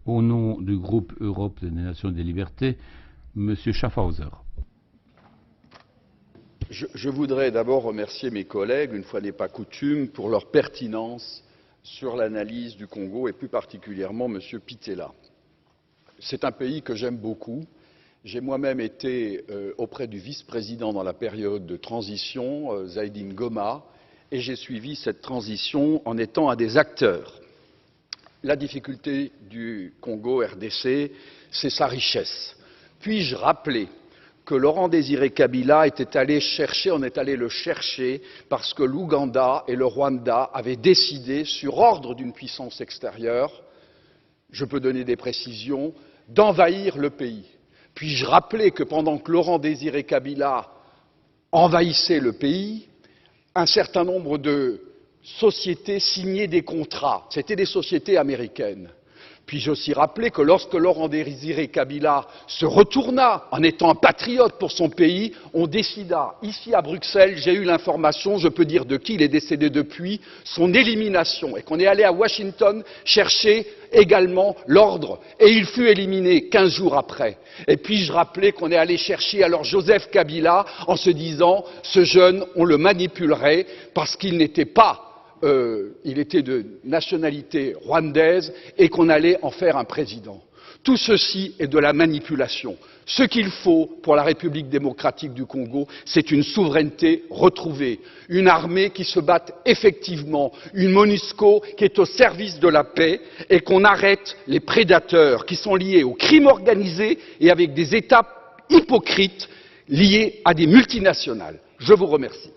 Au nom du groupe Europe des Nations et des Libertés, M. Schaffhauser. Je voudrais d'abord remercier mes collègues, une fois n'est pas coutume, pour leur pertinence sur l'analyse du Congo et plus particulièrement M. Pittella. C'est un pays que j'aime beaucoup. J'ai moi-même été auprès du vice-président dans la période de transition, Zaïdine Goma, et j'ai suivi cette transition en étant un des acteurs. La difficulté du Congo RDC, c'est sa richesse. Puis-je rappeler que Laurent Désiré Kabila était allé chercher, on est allé le chercher parce que l'Ouganda et le Rwanda avaient décidé, sur ordre d'une puissance extérieure, je peux donner des précisions, d'envahir le pays. Puis-je rappeler que pendant que Laurent Désiré Kabila envahissait le pays, un certain nombre de sociétés signaient des contrats. C'était des sociétés américaines. Puis-je aussi rappeler que lorsque Laurent Désiré Kabila se retourna en étant un patriote pour son pays, on décida, ici à Bruxelles, j'ai eu l'information, je peux dire de qui, il est décédé depuis, son élimination, et qu'on est allé à Washington chercher également l'ordre, et il fut éliminé 15 jours après. Et puis-je rappeler qu'on est allé chercher alors Joseph Kabila en se disant, ce jeune, on le manipulerait parce qu'il n'était pas il était de nationalité rwandaise et qu'on allait en faire un président. Tout ceci est de la manipulation. Ce qu'il faut pour la République démocratique du Congo, c'est une souveraineté retrouvée, une armée qui se batte effectivement, une MONUSCO qui est au service de la paix et qu'on arrête les prédateurs qui sont liés au crime organisé et avec des États hypocrites liés à des multinationales. Je vous remercie.